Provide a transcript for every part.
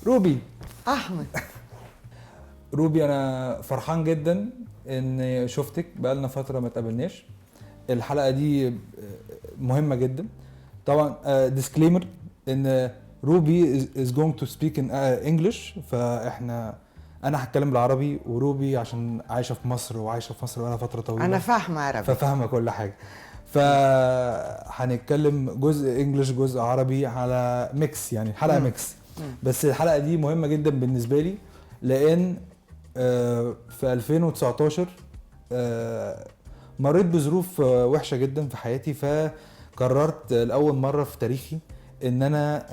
روبي احمد. روبي انا فرحان جدا ان شفتك، بقالنا فتره ما اتقابلناش. الحلقه دي مهمه جدا طبعا. ديسكليمر ان روبي is going to speak in English، فاحنا انا هتكلم بالعربي، وروبي عشان عايشه في مصر بقالها فتره طويله، انا فاهمه عربي ففاهمه كل حاجه. فهنتكلم جزء انجلش جزء عربي على ميكس، يعني حلقه ميكس. بس الحلقه دي مهمه جدا بالنسبه لي، لان في 2019 مريت بظروف وحشه جدا في حياتي، فقررت لاول مره في تاريخي ان انا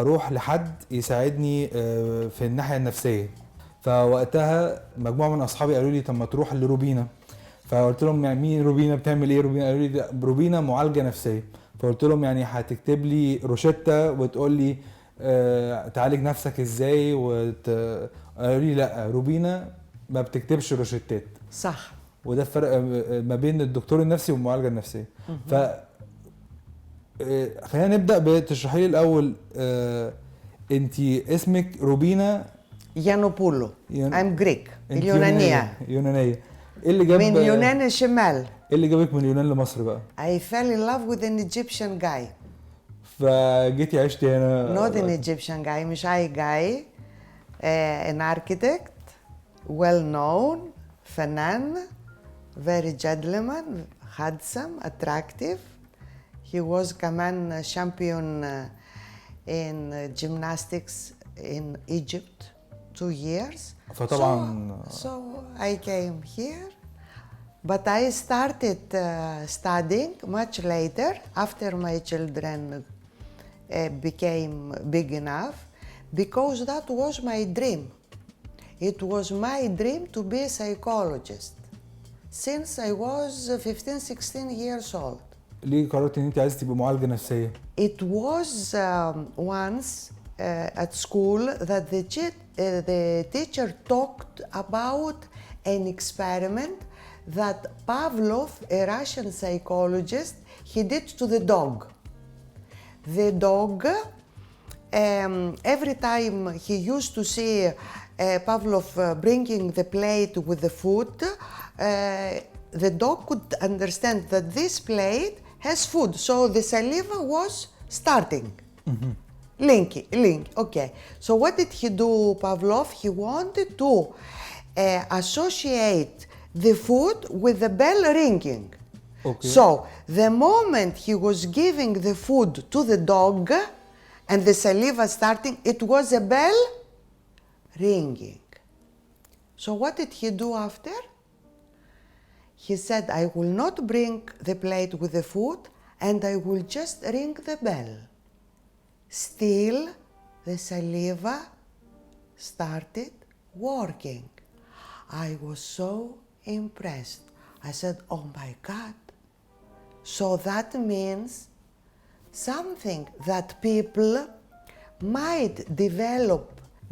اروح لحد يساعدني في الناحيه النفسيه. فوقتها مجموعه من اصحابي قالوا لي طب ما تروح لروبينا. فقلت لهم يعني مين روبينا، بتعمل ايه روبينا؟ قالوا لي روبينا معالجه نفسيه. فقلت لهم يعني هتكتب لي روشته وتقول لي تعالج نفسك ازاي قالوا لي لا، روبينا ما بتكتبش روشتات. صح. وده الفرق ما بين الدكتور النفسي والمعالجه النفسيه. ف خلينا نبدا بتشرحي لي الاول. انت اسمك روبينا يانوبولو. I'm Greek. اليونانية. يونانية. ايه اللي جاب من يونان الشمال. ايه اللي جابك من اليونان لمصر بقى؟ I fell in love with an Egyptian guy. فجيتي عشتي هنا. Not an Egyptian guy, مش أي guy. An architect, well known, فنان, very gentleman, handsome, attractive. He was كمان champion in gymnastics in Egypt 2 years. فطبعا So I came here, but I started studying much later after my children became big enough, because that was my dream. It was my dream to be a psychologist since I was 15-16 years old. ليه قررت ان انت عايزه تبقي معالجه نفسيه؟ It was once at school that the teacher talked about an experiment that Pavlov, a Russian psychologist, he did to the dog. The dog, every time he used to see Pavlov bringing the plate with the food, the dog could understand that this plate has food, so the saliva was starting. Link, okay. So what did he do, Pavlov? He wanted to associate the food with the bell ringing. Okay. So the moment he was giving the food to the dog and the saliva starting, it was a bell ringing. So what did he do after? He said, I will not bring the plate with the food and I will just ring the bell. Still, the saliva started working. I was so impressed. I said, oh my God. So that means something that people might develop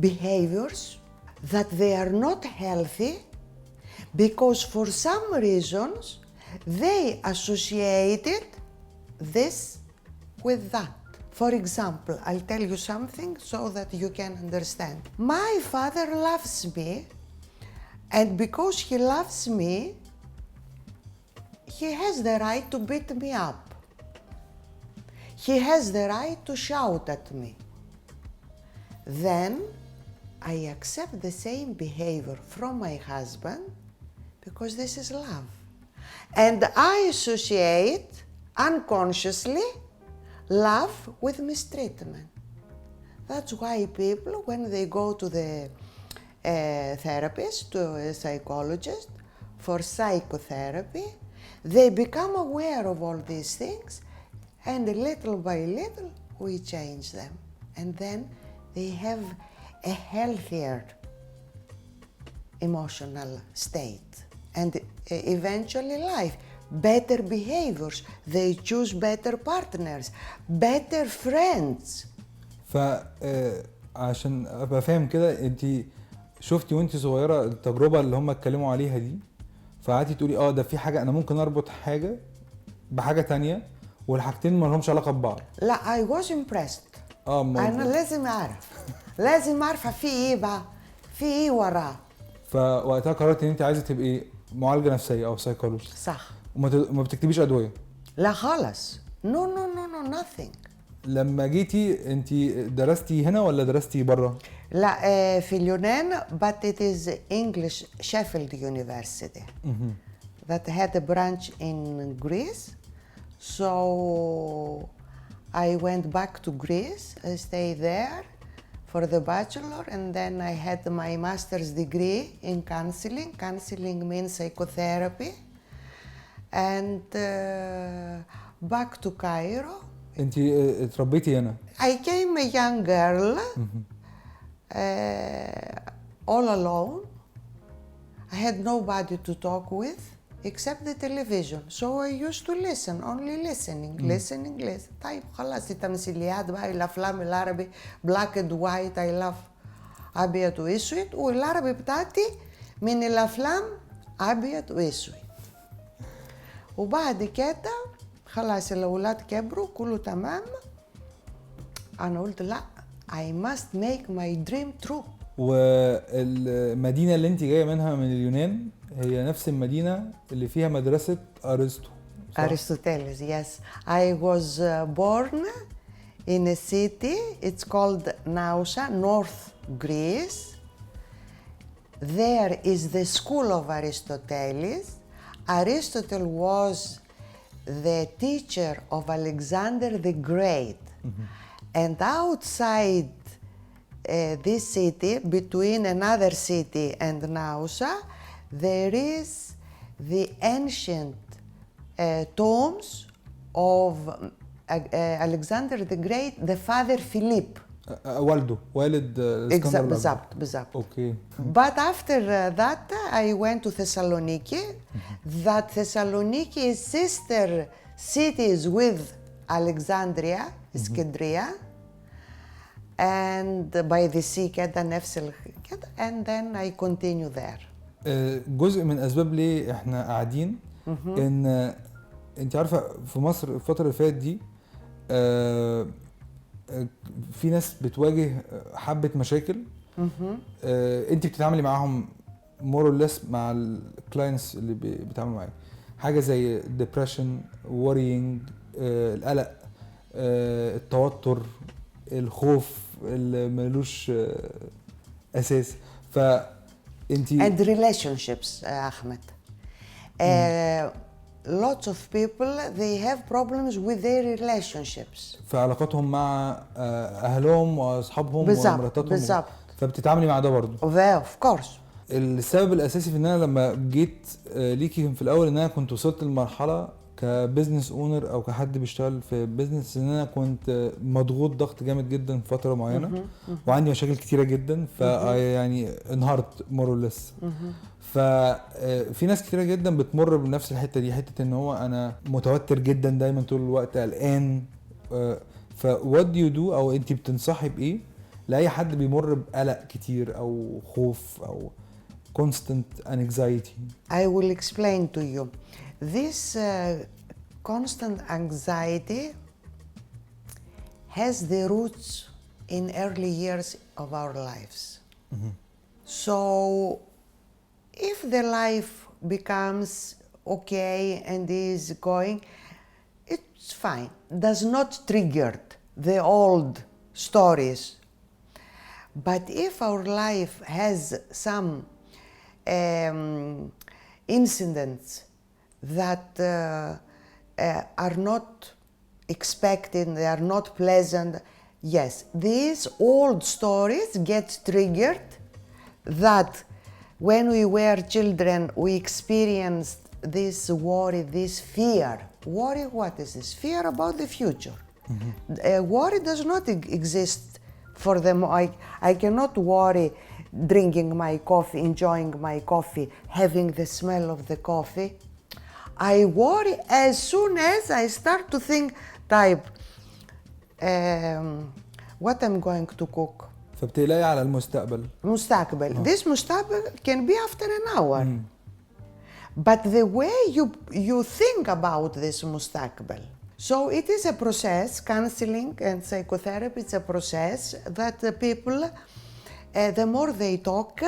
behaviors that they are not healthy, because for some reasons they associated this with that. For example, I'll tell you something so that you can understand. My father loves me, and because he loves me, he has the right to beat me up. He has the right to shout at me. Then I accept the same behavior from my husband, because this is love. And I associate unconsciously love with mistreatment. That's why people, when they go to the therapist, to a psychologist for psychotherapy, they become aware of all these things, and little by little we change them. And then they have a healthier emotional state and eventually life. Better behaviors, they choose better partners, better friends. عشان ابقى فاهم كده، انت شفتي وانت صغيره التجربه اللي هم اتكلموا عليها دي، فقعدتي تقولي ده في حاجه انا ممكن اربط حاجه بحاجه تانية والحاجتين ما لهمش علاقه ببعض. لا I was impressed. انا لازم اعرف في ايه بقى، في ايه وراه. فوقتها قررت ان انت عايزه تبقي معالجه نفسيه او سايكولوجي. صح. وما بتكتبيش ادويه؟ لا خالص. نو nothing. لما جيتي انت درستي هنا ولا درستي بره؟ لا في اليونان but it is English Sheffield University that had a branch in Greece. So I went back to Greece, I stayed there for the bachelor, and then I had my master's degree in counseling. Counseling means psychotherapy. And back to Cairo. انت اتربيتي هنا؟ I came a young girl, all alone. I had nobody to talk with except the television. So I used to listen, only listening. طيب خلاص التمثيليات بقى، الأفلام العربي black and white I love أبيض وأسود، والعربي بتاعتي من الأفلام أبيض وأسود. وبعد كده خلاص الأولاد كبروا كله تمام، أنا قلت لا I must make my dream true. والمدينة اللي انت جاية منها من اليونان هي نفس المدينة اللي فيها مدرسة أرسطو. Aristoteles, yes. I was born in a city, it's called Nausa, North Greece. There is the school of Aristoteles. Aristotle was the teacher of Alexander the Great. And outside this city, between another city and Nausa, there is the ancient tombs of Alexander the Great, the father Philip. والد اسكندر. بالضبط. Okay. But after that, I went to Thessaloniki. That Thessaloniki is sister cities with Alexandria, Iskandria, and by the sea كده نفس كده, and then I continue there. جزء من اسباب ليه احنا قاعدين ان انت عارفه في مصر الفتره اللي فاتت دي في ناس بتواجه حبه مشاكل. انت بتتعاملي معاهم more or less مع الكلاينتس اللي بيتعاملوا معاك، حاجه زي depression, worrying, القلق, التوتر, الخوف اللي ملوش اساس. فانتي and relationships احمد. Lots of people they have problems with their relationships. في علاقاتهم مع اهلهم واصحابهم ومراتاتهم. بالظبط. فبتتعاملي مع ده برضه. Of course. السبب الاساسي في ان انا لما جيت ليكي في الاول ان انا كنت وصلت لمرحله كبزنس اونر او كحد بيشتغل في بزنس ان انا كنت مضغوط ضغط جامد جدا في فتره معينه وعندي مشاكل كتيره جدا يعني انهارت مور اور ليس. ففي ناس كتيره جدا بتمر بنفس الحته دي، حته ان هو انا متوتر جدا دايما طول الوقت قلقان. فوات دو يو دو او انت بتنصحي بايه لاي حد بيمر بقلق كتير او خوف او constant anxiety؟ I will explain to you. This constant anxiety has the roots in early years of our lives. So if the life becomes okay and is going, it's fine. Does not trigger the old stories. But if our life has some incidents that are not expected, they are not pleasant, yes, these old stories get triggered that when we were children we experienced this worry, this fear. Worry, what is this? Fear about the future. Worry does not exist for them. I cannot worry drinking my coffee, enjoying my coffee, having the smell of the coffee. I worry as soon as I start to think type what I'm going to cook. فبتقلقي على المستقبل. This مستقبل can be after an hour. But the way you think about this مستقبل So it is a process, counseling and psychotherapy, it's a process that the people, the more they talk,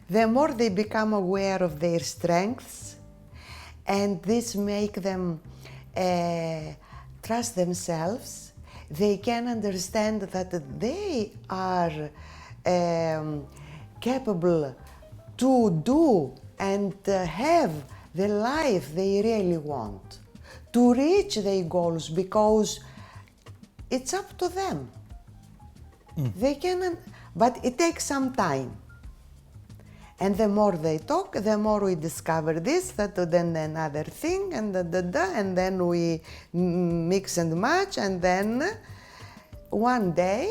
the more they become aware of their strengths, and this make them trust themselves. They can understand that they are capable to do and have the life they really want, to reach their goals, because it's up to them. They can, but it takes some time. And the more they talk, the more we discover this, that, then another thing, and and then we mix and match, and then one day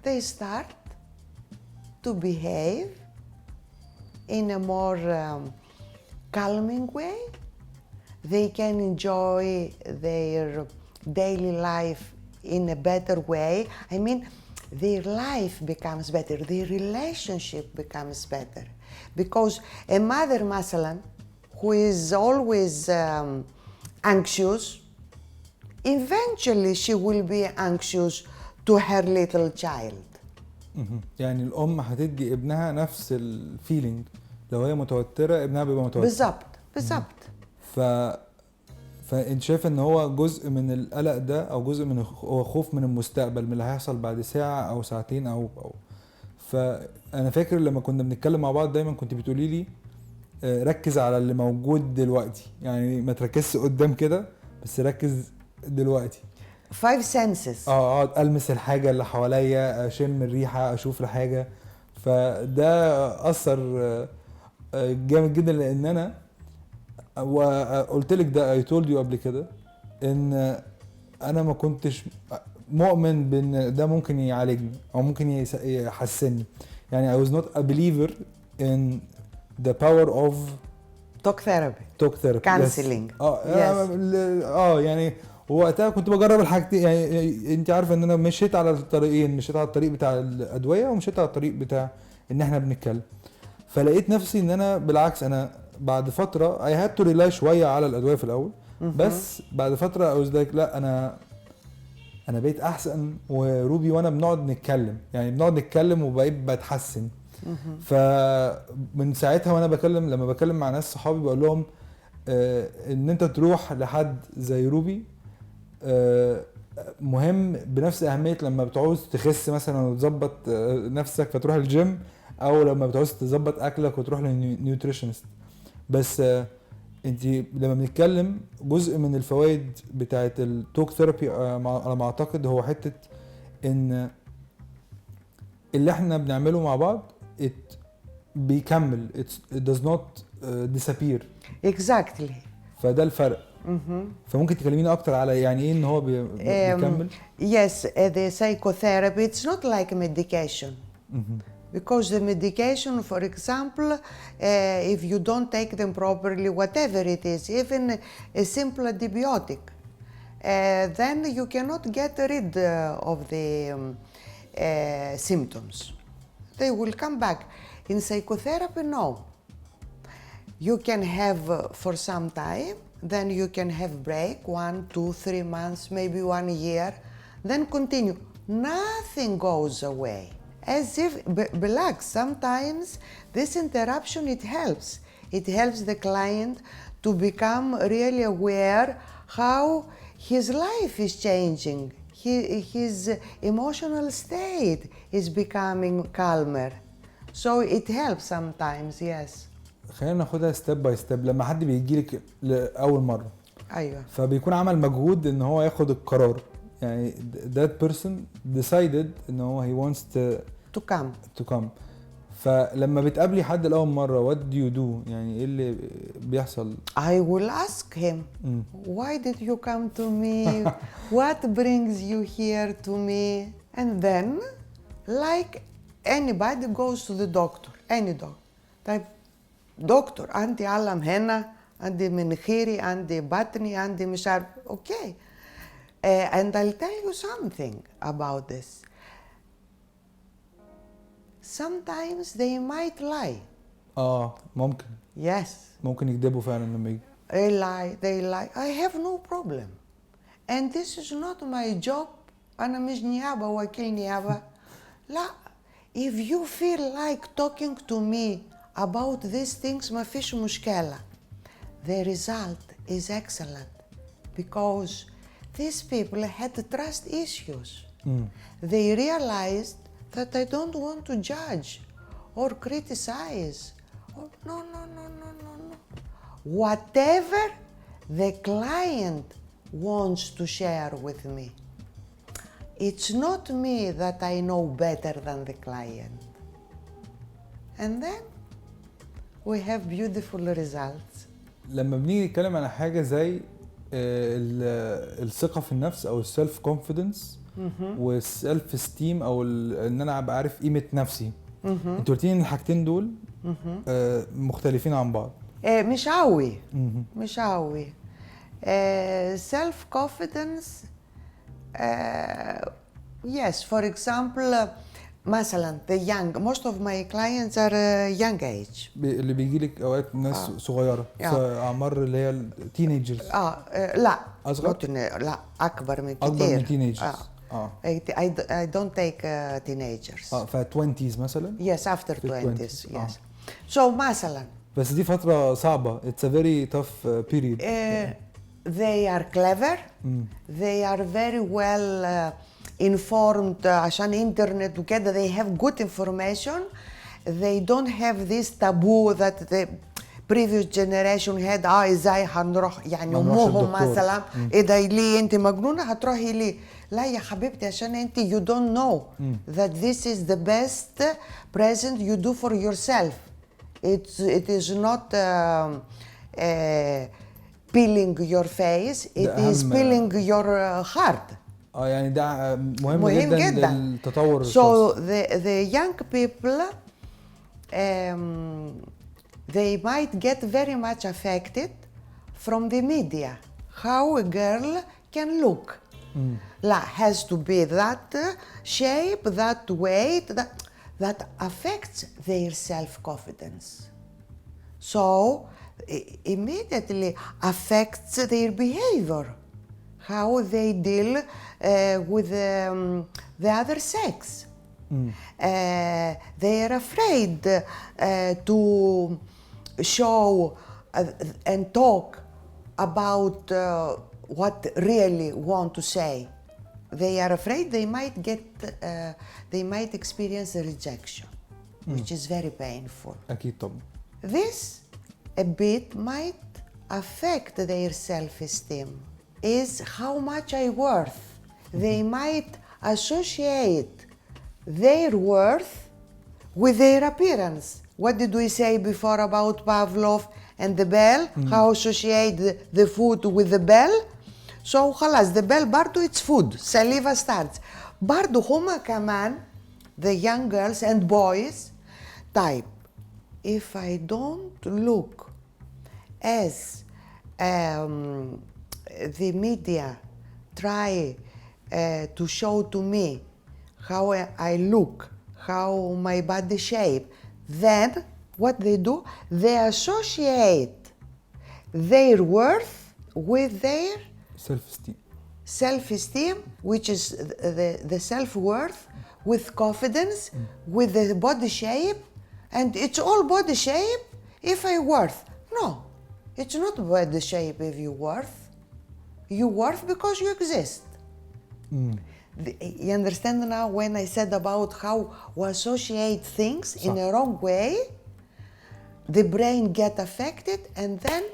they start to behave in a more calming way. They can enjoy their daily life in a better way. I mean, their life becomes better, their relationship becomes better. Because a mother, مثلا, who is always anxious, eventually she will be anxious to her little child. يعني الام هتدي ابنها نفس الفيلينج، لو هي متوتره ابنها بيبقى متوتر. بالظبط. فانت شايف ان هو جزء من القلق ده، او جزء من هو خوف من المستقبل، من اللي هيحصل بعد ساعه او ساعتين او فانا فاكر لما كنا بنتكلم مع بعض دايما كنت بتقولي لي ركز على اللي موجود دلوقتي، يعني ما تركزش قدام كده، بس ركز دلوقتي. 5 senses. اقعد المس الحاجه اللي حواليا، اشم الريحه، اشوف الحاجه. فده اثر جامد جدا، لان انا وقلت لك ده I told you قبل كده ان انا ما كنتش مؤمن بان ده ممكن يعالجني او ممكن يحسنني. يعني I was not a believer in the power of talk therapy counseling. يعني وقتها كنت بجرب الحاجتين. يعني انت عارفه ان انا مشيت على الطريقين، مشيت على الطريق بتاع الادويه ومشيت على الطريق بتاع ان احنا بنتكلم. فلقيت نفسي ان انا بالعكس، انا بعد فتره I had to rely شويه على الادويه في الاول، بس بعد فتره I was like لا انا بقيت احسن، وروبي وانا بنقعد نتكلم وبقيت بتحسن. فمن ساعتها وانا لما بكلم مع ناس صحابي بقول لهم ان انت تروح لحد زي روبي مهم بنفس اهميه لما بتعوز تخس مثلا وتظبط نفسك فتروح الجيم، او لما بتعوز تظبط اكلك وتروح للنيوتريشنست. بس انت لما بنتكلم جزء من الفوائد بتاعه التوك ثيرابي على ما اعتقد هو حته ان اللي احنا بنعمله مع بعض بيكمل، it does not disappear. Exactly. فده الفرق. فممكن تكلمينا اكتر على يعني ايه ان هو بيكمل؟ Yes, the psychotherapy it's not like medication. Because the medication, for example, if you don't take them properly, whatever it is, even a simple antibiotic, then you cannot get rid of the symptoms. They will come back. In psychotherapy, no. You can have for some time, then you can have break, 1, 2, 3 months, maybe 1 year, then continue. Nothing goes away. As if, relax, sometimes this interruption, it helps. It helps the client to become really aware how his life is changing. His emotional state is becoming calmer. So it helps sometimes, yes. خلينا ناخدها ستيب باي ستيب. لما حد بيجي لك لاول مره، ايوه، فبيكون عمل مجهود ان هو ياخد القرار. يعني that person decided ان هو he wants to come. فلما بتقابلي حد لاول مره what do you do؟ يعني ايه اللي بيحصل؟ I will ask him why did you come to me? What brings you here to me? And then like anybody goes to the doctor, any doctor. طيب دكتور عندي علم هنا، عندي مناخيري، عندي بطني، عندي مش عارف. Okay. And I'll tell you something about this. Sometimes they might lie. ممكن. Yes. ممكن يكذبوا فعلا لما يجي. They lie. I have no problem. and this is not my job. أنا مش نيابة وكيل نيابة. لا. If you feel like talking to me about these things ما فيش مشكلة. The result is excellent because these people had trust issues. They realized that I don't want to judge or criticize. Or, no. Whatever the client wants to share with me. It's not me that I know better than the client. And then we have beautiful results. لما بنيجي نتكلم عن حاجه زي الثقه في النفس او السيلف كونفيدنس والسيلف استيم او ان انا ابقى عارف قيمه نفسي، انتوا قلتين ان الحاجتين دول مختلفين عن بعض. مش قوي. Self confidence, yes, for example, مثلا the young, most of my clients are young age. اللي بيجي لك اوقات ناس صغيره في اعمار اللي هي التينيجرز. لا اصغر؟ لا اكبر من كتير. اكبر من تينيجرز. I don't take teenagers. ف 20s مثلا. Yes, after 20s. Yes. So مثلا. بس دي فتره صعبه. It's a very tough period. They are clever. They are very well informed عشان internet وكده. They have good information. They don't have this taboo that the previous generation had. ازاي هنروح يعني امهم مثلا ايه ده ليه انت مجنونه هتروحي ليه؟ لا يا حبيبتي عشان انت you don't know that this is the best present you do for yourself. It is not peeling your face. It is peeling your heart. يعني ده مهم جدا للتطور. So the young people they might get very much affected from the media. How a girl can look. لا has to be that shape, that weight, that affects their self-confidence. So immediately affects their behavior. How they deal with the other sex. They are afraid to show and talk about what really want to say. They are afraid they might experience a rejection, which is very painful. أكيد طبعا. This a bit might affect their self-esteem. Is how much I worth. They might associate their worth with their appearance. What did we say before about Pavlov and the bell? How associate the food with the bell? So خلاص the bell برضو it's food. Saliva starts. برضو هما كمان the young girls and boys type. If I don't look as the media try to show to me how I look, how my body shape, then what they do, they associate their worth with their self-esteem, which is the self-worth, with confidence, with the body shape, and it's all body shape if I worth. No, it's not body shape if you worth. You worth because you exist. You understand now when I said about how we associate things in a wrong way, the brain get affected, and then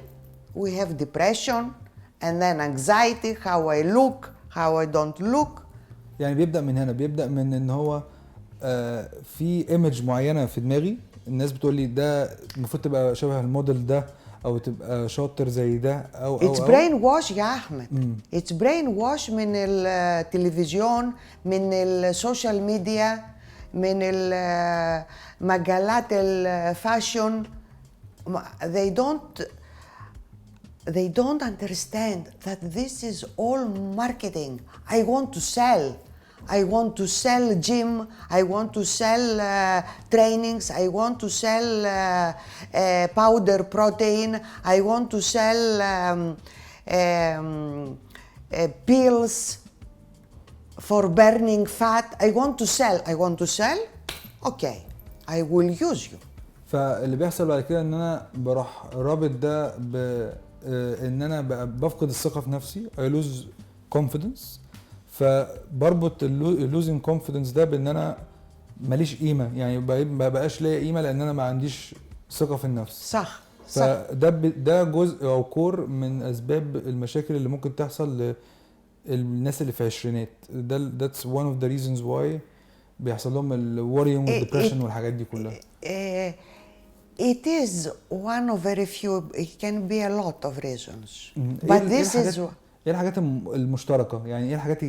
we have depression, and then anxiety, how I look, how I don't look. يعني بيبدأ من هنا، بيبدأ من ان هو في ايمج معينة في دماغي، الناس بتقول لي ده المفروض تبقى شبه الموديل ده او تبقى شاطر زي ده او It's brain wash يا احمد. It's brain wash من التلفزيون، من السوشيال ميديا، من مجلات الفاشن. They don't understand that this is all marketing. I want to sell. I want to sell gym. I want to sell trainings. I want to sell powder protein. I want to sell pills for burning fat. I want to sell. Okay, I will use you. فاللي بيحصل بعد كده ان انا بروح رابط ده ان انا بفقد الثقه في نفسي. I lose confidence. فبربط losing confidence ده بان انا ماليش قيمه، يعني ما بقاش ليا قيمه لان انا ما عنديش ثقه في النفس. صح. فده جزء او كور من اسباب المشاكل اللي ممكن تحصل للناس اللي في عشرينات. that's one of the reasons why بيحصل لهم الوريوم والديبريشن والحاجات دي كلها. It is one of very few. It can be a lot of reasons. But this is ايه الحاجات المشتركة؟ يعني ايه الحاجات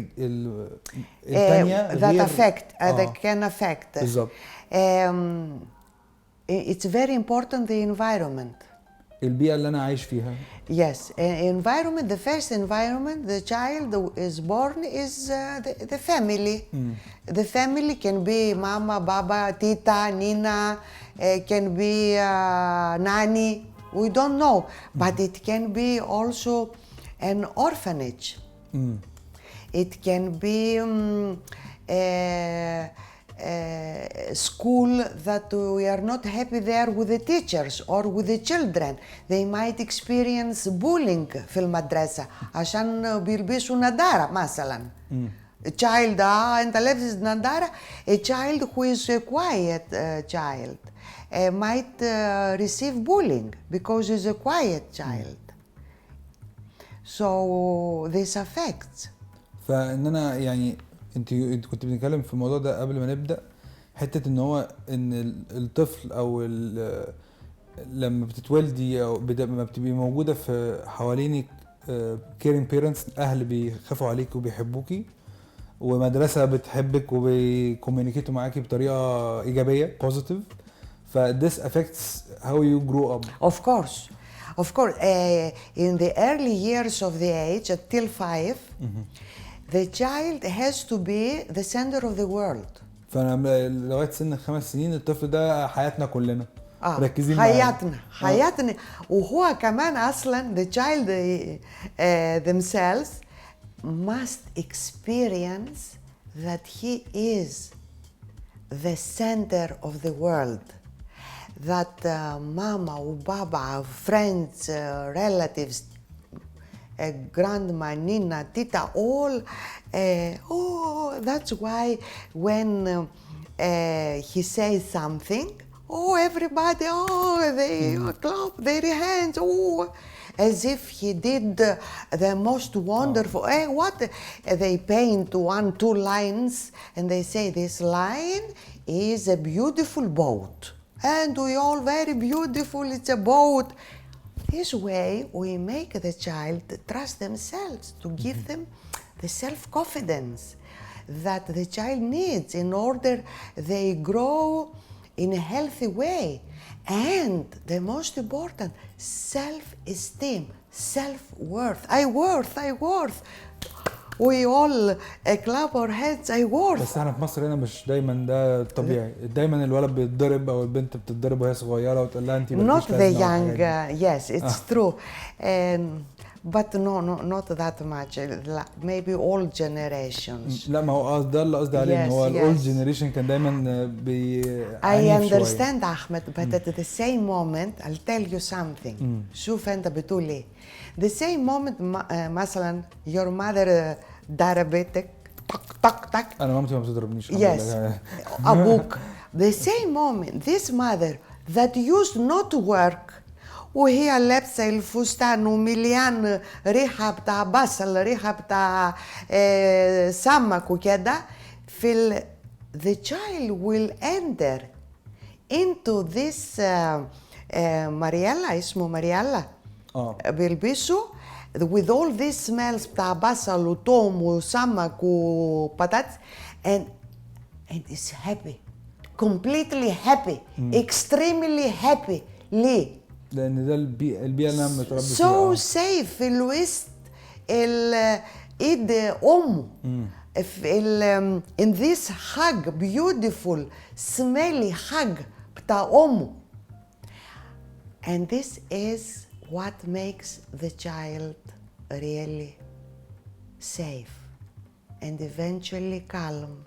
الثانية that affect that can affect. بالظبط. It's very important the environment. البيئة اللي أنا عايش فيها. Yes, environment. The first environment the child is born is the family. The family can be mama, baba, tita, nina, can be nanny. We don't know, but it can be also an orphanage. It can be school that we are not happy there with the teachers or with the children. They might experience bullying في المدرسة عشان بيلبسوا نظارة مثلا. A child أنت لابس نظارة. A child who is a quiet child might receive bullying because he's a quiet child. So this affects. فإن أنا يعني انت كنت بنتكلم في الموضوع ده قبل ما نبدا، حته ان هو ان الطفل او لما بتتولدي او لما بتبقي موجوده في حوالينك كيرين بيرنتس، اهل بيخافوا عليك وبيحبوكي، ومدرسه بتحبك وبيكوميونيكيتوا معاكي بطريقه ايجابيه بوزيتيف. ف this affects how you grow up. Of course. In the early years of the age until 5 the child has to be the center of the world. فانا لغايه سن 5 سنين الطفل ده حياتنا كلنا. ركزين حياتنا. وهو كمان اصلا the child themselves must experience that he is the center of the world. That mama وبابا, friends, relatives, grandma, Nina, Tita, all. That's why when he says something, everybody, they clap their hands, as if he did the most wonderful. What they paint 1-2 lines and they say this line is a beautiful boat, and we all very beautiful. It's a boat. This way we make the child trust themselves, to give them the self-confidence that the child needs in order they grow in a healthy way. And the most important, self-esteem, self-worth. I worth. We all clap our heads. I worth. بس احنا في مصر هنا مش دايما ده طبيعي. دايما الولد بيتضرب او البنت بتتضرب وهي صغيره وتقول لها انت not the young. Yes, it's true. But not that much. Maybe all generations. لا ما هو ده اللي قصدي عليه، ان هو الاولد جنريشن كان دايما I understand أحمد, but at the same moment I'll tell you something. شوف أنت بتقول إيه. The same moment مثلا your mother ضربتك طق. أنا مامتي ما بتضربنيش. Yes. أبوك. The same moment this mother that used not to work وهي لابسه الفستان ومليان ريحه بتاع بصل، ريحه بتاع سمك وكده، في the child will enter into this ماريالا، اسمه ماريالا، بيلبسوا with all these smells بتاع بصل وتوم وسمك وبطاطس and is happy, completely happy, extremely happy. ليه؟ لان ده البيئه اللي انا متربي فيها. so safe في الوسط ايد امه في in this hug, beautiful smelly hug بتاع امه. And this is what makes the child really safe, and eventually calm.